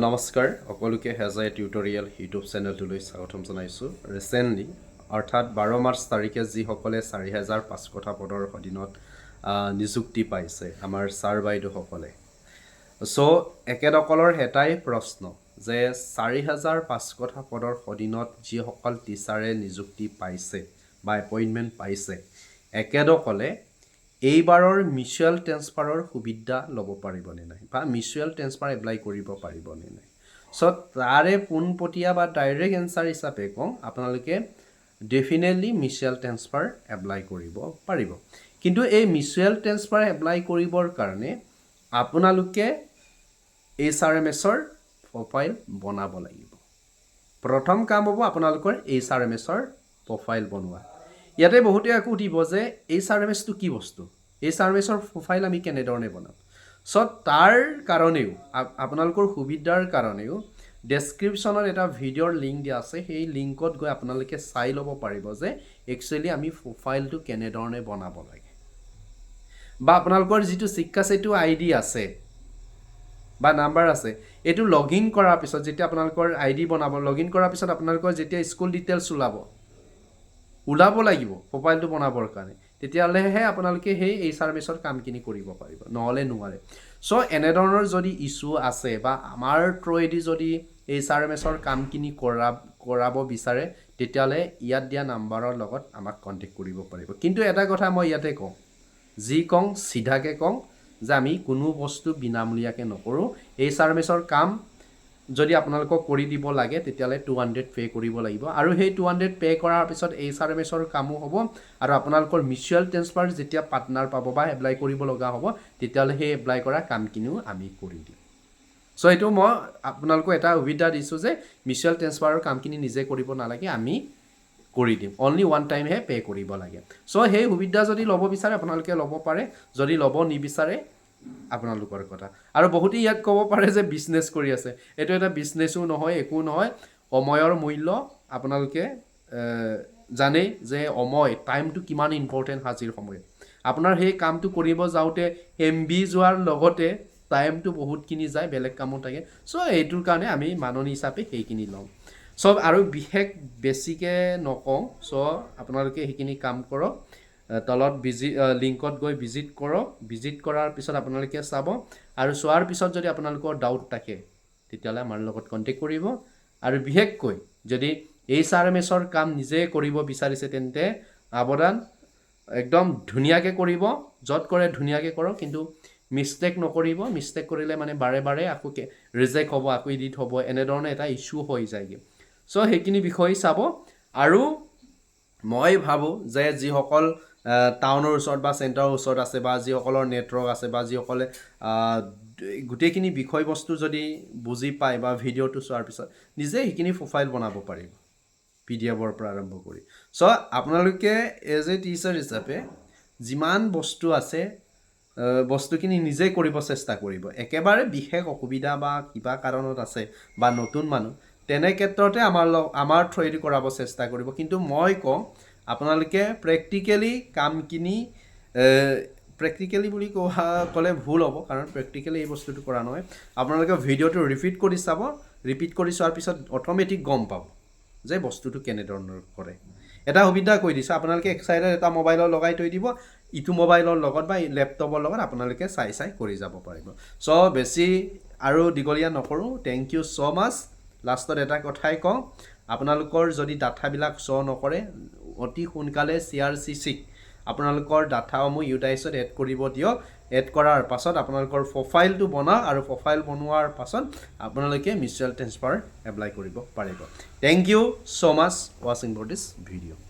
নমস্কাৰ সকলোকে হেজাই tutorial YouTube চেনেলটোলৈ স্বাগতম জনাইছোঁ। ৰিচেণ্টলি অৰ্থাৎ 12 মাৰ্চ তাৰিখে যিসকলে 4500 পদৰ অধীনত নিযুক্তি পাইছে আমাৰ ছাৰ বাইদেউসকলে, একেসকলৰ এটাই প্ৰশ্ন যে 4500 পদৰ অধীনত যিসকল টিচাৰে নিযুক্তি পাইছে বা এপইণ্টমেণ্ট পাইছে, একেসকলে এইবাৰৰ মিউচুৱেল ট্ৰেন্সফাৰৰ সুবিধা ল'ব পাৰিবনে নাই বা মিউচুৱেল ট্ৰেন্সফাৰ এপ্লাই কৰিব পাৰিবনে নাই। তাৰে পোনপটীয়া বা ডাইৰেক্ট এনচাৰ হিচাপে কওঁ, আপোনালোকে ডেফিনেটলি মিউচুৱেল ট্ৰেন্সফাৰ এপ্লাই কৰিব পাৰিব। কিন্তু এই মিউচুৱেল ট্ৰেন্সফাৰ এপ্লাই কৰিবৰ কাৰণে আপোনালোকে HRMSৰ প্ৰফাইল বনাব লাগিব। প্ৰথম কাম হ'ব আপোনালোকৰ HRMSৰ প্ৰফাইল বনোৱা। ইয়াতে বহুতে আকৌ সুধিব যে HRMSটো কি বস্তু, HRMSৰ প্ৰফাইল আমি কেনেধৰণে বনাম। তাৰ কাৰণেও আপোনালোকৰ সুবিধাৰ কাৰণেও ডেছক্ৰিপশ্যনত এটা ভিডিঅ'ৰ লিংক দিয়া আছে। সেই লিংকত গৈ আপোনালোকে চাই ল'ব পাৰিব যে একচুৱেলি আমি প্ৰফাইলটো কেনেধৰণে বনাব লাগে, বা আপোনালোকৰ যিটো শিক্ষা সেতু ID আছে বা নাম্বাৰ আছে, এইটো লগ ইন কৰাৰ পিছত যেতিয়া আপোনালোকৰ ID বনাব, লগ ইন কৰাৰ পিছত আপোনালোকৰ যেতিয়া স্কুল ডিটেইলছ ওলাব লাগিব প্ৰফাইলটো বনাবৰ কাৰণে, তেতিয়াহ'লেহে আপোনালোকে সেই HRMSৰ কামখিনি কৰিব পাৰিব, নহ'লে নোৱাৰে। এনেধৰণৰ যদি ইছ্যু আছে বা আমাৰ থ্ৰুৱেদি যদি HRMSৰ কামখিনি কৰাব বিচাৰে, তেতিয়াহ'লে ইয়াত দিয়া নাম্বাৰৰ লগত আমাক কণ্টেক্ট কৰিব পাৰিব। কিন্তু এটা কথা মই ইয়াতে কওঁ, চিধাকৈ কওঁ যে আমি কোনো বস্তু বিনামূলীয়াকৈ নকৰোঁ। HRMSৰ কাম যদি আপোনালোকক কৰি দিব লাগে, তেতিয়াহ'লে 200 পে' কৰিব লাগিব, আৰু সেই 200 পে' কৰাৰ পিছত HRMSৰ কামো হ'ব, আৰু আপোনালোকৰ মিউচুৱেল ট্ৰেন্সফাৰ যেতিয়া পাৰ্টনাৰ পাব বা এপ্লাই কৰিব লগা হ'ব, তেতিয়াহ'লে সেই এপ্লাই কৰা কামখিনিও আমি কৰি দিম। এইটো মই আপোনালোকক এটা সুবিধা দিছোঁ যে মিউচুৱেল ট্ৰেন্সফাৰৰ কামখিনি নিজে কৰিব নালাগে, আমি কৰি দিম। অনলি ওৱান টাইমহে পে' কৰিব লাগে। সেই সুবিধা যদি ল'ব বিচাৰে আপোনালোকে ল'ব পাৰে, যদি ল'ব নিবিচাৰে আপোনালোকৰ কথা। আৰু বহুতে ইয়াত ক'ব পাৰে যে বিজনেছ কৰি আছে, এইটো এটা বিজনেছো নহয়, একো নহয়। সময়ৰ মূল্য আপোনালোকে জানেই যে টাইমটো কিমান ইম্পৰ্টেণ্ট। হাজিৰ সময়ত আপোনাৰ সেই কামটো কৰিব যাওঁতে MB যোৱাৰ লগতে টাইমটো বহুতখিনি যায়, বেলেগ কামো থাকে। এইটোৰ কাৰণে আমি মাননি হিচাপে সেইখিনি লওঁ। আৰু বিশেষ বেছিকৈ নকওঁ। আপোনালোকে সেইখিনি কাম কৰক, তলত লিংকত গৈ ভিজিট কৰক। ভিজিট কৰাৰ পিছত আপোনালোকে চাব, আৰু চোৱাৰ পিছত যদি আপোনালোকৰ ডাউট থাকে, তেতিয়াহ'লে আমাৰ লগত কণ্টেক্ট কৰিব। আৰু বিশেষকৈ যদি HRMSৰ কাম নিজে কৰিব বিচাৰিছে, তেন্তে আবেদন একদম ধুনীয়াকৈ কৰিব, য'ত কৰে ধুনীয়াকৈ কৰক, কিন্তু মিষ্টেক নকৰিব। মিষ্টেক কৰিলে মানে বাৰে বাৰে আকৌ ৰিজেক্ট হ'ব, আকৌ এডিট হ'ব, এনেধৰণে এটা ইছ্যু হৈ যায়গৈ। সেইখিনি বিষয়ে চাব। আৰু মই ভাবোঁ যে যিসকল টাউনৰ ওচৰত বা চেণ্টাৰৰ ওচৰত আছে, বা যিসকলৰ নেটৱৰ্ক আছে, বা যিসকলে গোটেইখিনি বিষয়বস্তু যদি বুজি পায় বা ভিডিঅ'টো চোৱাৰ পিছত নিজে সেইখিনি প্ৰফাইল বনাব পাৰিব, PDF-ৰ পৰা আৰম্ভ কৰি। আপোনালোকে এজ এ টিচাৰ হিচাপে যিমান বস্তু আছে, বস্তুখিনি নিজে কৰিব চেষ্টা কৰিব। একেবাৰে বিশেষ অসুবিধা বা কিবা কাৰণত আছে বা নতুন মানুহ, তেনে ক্ষেত্ৰতে আমাৰ থ্ৰুৱেদি কৰাব চেষ্টা কৰিব। কিন্তু মই কওঁ, আপোনালোকে প্ৰেক্টিকেলি কামখিনি, প্ৰেক্টিকেলি বুলি ক'লে ভুল হ'ব, কাৰণ প্ৰেক্টিকেলি এই বস্তুটো কৰা নহয়। আপোনালোকে ভিডিঅ'টো ৰিপিট কৰি চাব, ৰিপিট কৰি চোৱাৰ পিছত অট'মেটিক গম পাব যে বস্তুটো কেনেধৰণৰ কৰে। এটা সুবিধা কৈ দিছোঁ, আপোনালোকে এক চাইডত এটা মোবাইলত লগাই থৈ দিব, ইটো মোবাইলৰ লগত বা লেপটপৰ লগত আপোনালোকে চাই কৰি যাব পাৰিব। বেছি আৰু দীঘলীয়া নকৰোঁ। থেংক ইউ ছ' মাছ। লাষ্টত এটা কথাই কওঁ, আপোনালোকৰ যদি ডাটাবিলাক শ্ব' নকৰে, অতি সোনকালে CRCCক আপোনালোকৰ ডাটাসমূহ ইউটাইছত এড কৰিব দিয়ক। এড কৰাৰ পাছত আপোনালোকৰ প্ৰফাইলটো বনাওক, আৰু প্ৰফাইল বনোৱাৰ পাছত আপোনালোকে মিউচুৱেল ট্ৰেন্সফাৰ এপ্লাই কৰিব পাৰিব। থেংক ইউ ছ' মাছ ৱাচিং ফৰ দিছ ভিডিঅ'।